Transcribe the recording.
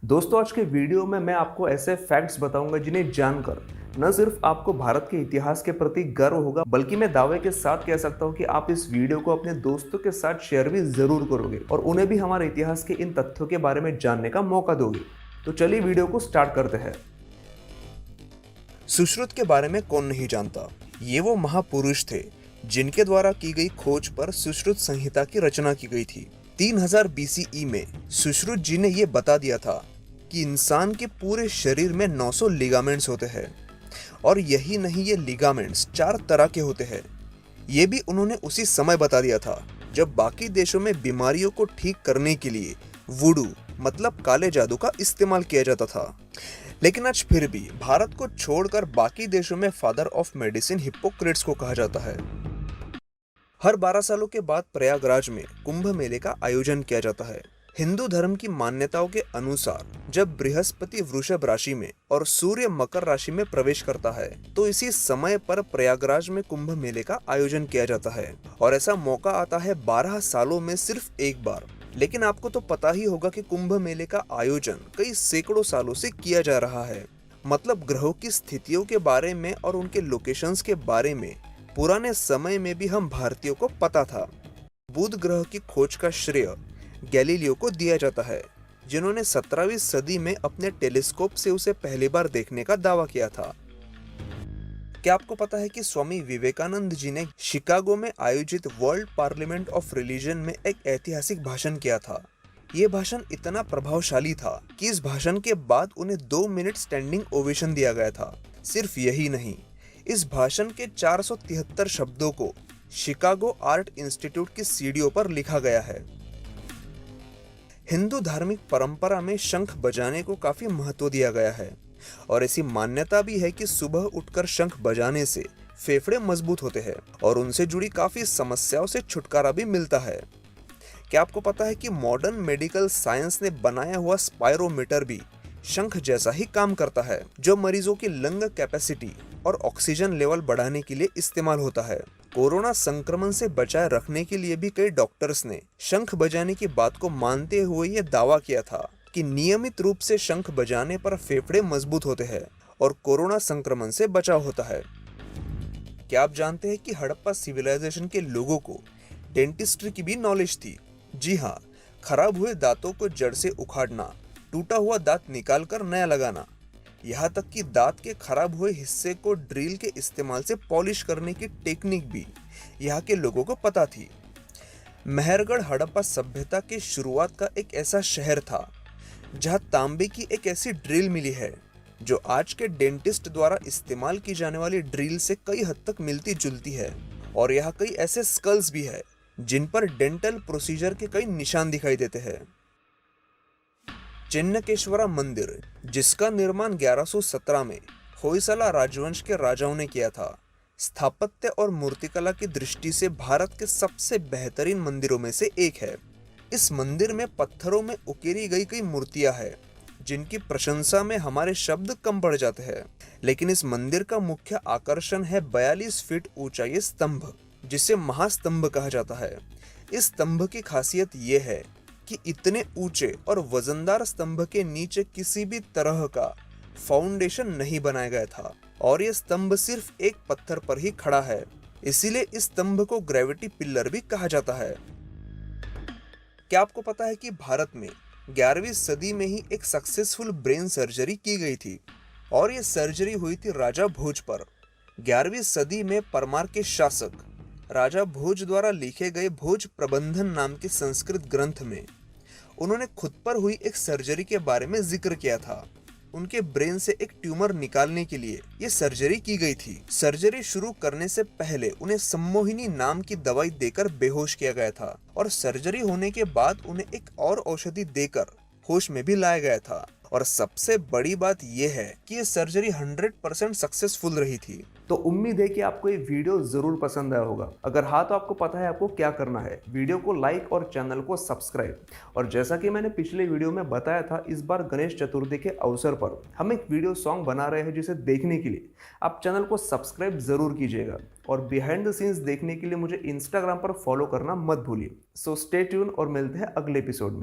दोस्तों, आज के वीडियो में मैं आपको ऐसे फैक्ट्स बताऊंगा जिन्हें जानकर न सिर्फ आपको भारत के इतिहास के प्रति गर्व होगा, बल्कि मैं दावे के साथ कह सकता हूं कि आप इस वीडियो को अपने दोस्तों के साथ शेयर भी जरूर करोगे और उन्हें भी हमारे इतिहास के इन तथ्यों के बारे में जानने का मौका दोगे। तो चलिए वीडियो को स्टार्ट करते हैं। सुश्रुत के बारे में कौन नहीं जानता। ये वो महापुरुष थे जिनके द्वारा की गई खोज पर सुश्रुत संहिता की रचना की गई थी। 3000 बीसीई में सुश्रुत जी ने यह बता दिया था कि इंसान के पूरे शरीर में 900 लिगामेंट्स होते हैं और यही नहीं, ये लिगामेंट्स 4 तरह के होते हैं। ये भी उन्होंने उसी समय बता दिया था जब बाकी देशों में बीमारियों को ठीक करने के लिए वुडू मतलब काले जादू का इस्तेमाल किया जाता था। लेकिन आज फिर भी भारत को छोड़कर बाकी देशों में फादर ऑफ मेडिसिन हिप्पोक्रेट्स को कहा जाता है। हर 12 सालों के बाद प्रयागराज में कुंभ मेले का आयोजन किया जाता है। हिंदू धर्म की मान्यताओं के अनुसार जब बृहस्पति वृषभ राशि में और सूर्य मकर राशि में प्रवेश करता है तो इसी समय पर प्रयागराज में कुंभ मेले का आयोजन किया जाता है और ऐसा मौका आता है 12 सालों में सिर्फ एक बार। लेकिन आपको तो पता ही होगा कि कुंभ मेले का आयोजन कई सैकड़ों सालों से किया जा रहा है। मतलब ग्रहों की स्थितियों के बारे में और उनके लोकेशंस के बारे में पुराने समय में भी हम भारतीयों को पता था। बुध ग्रह की खोज का श्रेय गैलीलियो को दिया जाता है, जिन्होंने 17वीं सदी में अपने टेलीस्कोप से उसे पहली बार देखने का दावा किया था। क्या आपको पता है कि स्वामी विवेकानंद जी ने शिकागो में आयोजित वर्ल्ड पार्लियामेंट ऑफ रिलीजन में एक ऐतिहासिक भाषण किया था। ये भाषण इतना प्रभावशाली था कि इस भाषण के बाद उन्हें 2 मिनट स्टैंडिंग ओवेशन दिया गया था। सिर्फ यही नहीं, इस भाषण के 473 शब्दों को शिकागो आर्ट इंस्टीट्यूट की सीढ़ियों पर लिखा गया है। हिंदू धार्मिक परंपरा में शंख बजाने को काफी महत्व दिया गया है और ऐसी मान्यता भी है कि सुबह उठकर शंख बजाने से फेफड़े मजबूत होते हैं और उनसे जुड़ी काफी समस्याओं से छुटकारा भी मिलता है। क्या आपको पता है कि मॉडर्न मेडिकल साइंस ने बनाया हुआ स्पायरोमीटर भी शंख जैसा ही काम करता है, जो मरीजों की लंग कैपेसिटी और ऑक्सीजन लेवल बढ़ाने के लिए इस्तेमाल होता है। कोरोना संक्रमण से बचाए रखने के लिए भी कई डॉक्टर्स ने शंख बजाने की बात को मानते हुए यह दावा किया था कि नियमित रूप से शंख बजाने पर फेफड़े मजबूत होते हैं और कोरोना संक्रमण से बचाव होता है। क्या आप जानते हैं कि हड़प्पा सिविलाइजेशन के लोगों को डेंटिस्ट्री की भी नॉलेज थी? जी हाँ, खराब हुए दांतों को जड़ से उखाड़ना, टूटा हुआ दांत निकालकर नया लगाना, यहाँ तक कि दांत के खराब हुए हिस्से को ड्रिल के इस्तेमाल से पॉलिश करने की टेक्निक भी यहाँ के लोगों को पता थी। मेहरगढ़ हड़प्पा सभ्यता के शुरुआत का एक ऐसा शहर था जहाँ तांबे की एक ऐसी ड्रिल मिली है जो आज के डेंटिस्ट द्वारा इस्तेमाल की जाने वाली ड्रिल से कई हद तक मिलती जुलती है। और यहाँ कई ऐसे स्कल्स भी है जिन पर डेंटल प्रोसीजर के कई निशान दिखाई देते हैं। चिन्नकेश्वरा मंदिर, जिसका निर्माण 1117 में होयसला राजवंश के राजाओं ने किया था, स्थापत्य और मूर्तिकला की दृष्टि से भारत के सबसे बेहतरीन मंदिरों में से एक है। इस मंदिर में पत्थरों में उकेरी गई कई मूर्तियां हैं जिनकी प्रशंसा में हमारे शब्द कम पड़ जाते हैं। लेकिन इस मंदिर का मुख्य आकर्षण है 42 फीट ऊंचा ये स्तंभ, जिसे महास्तंभ कहा जाता है। इस स्तंभ की खासियत यह है कि इतने ऊंचे और वजनदार स्तंभ के नीचे किसी भी तरह का फाउंडेशन नहीं बनाया गया था और यह स्तंभ सिर्फ एक पत्थर पर ही खड़ा है, इसीलिए इस स्तंभ को ग्रेविटी पिलर भी कहा जाता है। क्या आपको पता है कि भारत में 11वीं सदी में ही एक सक्सेसफुल ब्रेन सर्जरी की गई थी और यह सर्जरी हुई थी राजा भोज पर। 11वीं सदी में परमार के शासक राजा भोज द्वारा लिखे गए भोज प्रबंधन नाम के संस्कृत ग्रंथ में उन्होंने खुद पर हुई एक सर्जरी के बारे में जिक्र किया था। उनके ब्रेन से एक ट्यूमर निकालने के लिए ये सर्जरी की गई थी। सर्जरी शुरू करने से पहले उन्हें सम्मोहिनी नाम की दवाई देकर बेहोश किया गया था और सर्जरी होने के बाद उन्हें एक और औषधि देकर होश में भी लाया गया था। और सबसे बड़ी बात यह है कि ये सर्जरी 100% सक्सेसफुल रही थी। तो उम्मीद है कि आपको ये वीडियो जरूर पसंद आया होगा। अगर हाँ, तो आपको पता है आपको क्या करना है। वीडियो को लाइक और चैनल को सब्सक्राइब। और जैसा कि मैंने पिछले वीडियो में बताया था, इस बार गणेश चतुर्थी के अवसर पर हम एक वीडियो सॉन्ग बना रहे हैं, जिसे देखने के लिए आप चैनल को सब्सक्राइब जरूर कीजिएगा और बिहाइंड द सीन्स देखने के लिए मुझे इंस्टाग्राम पर फॉलो करना मत भूलिए। सो स्टे ट्यून और मिलते हैं अगले एपिसोड में।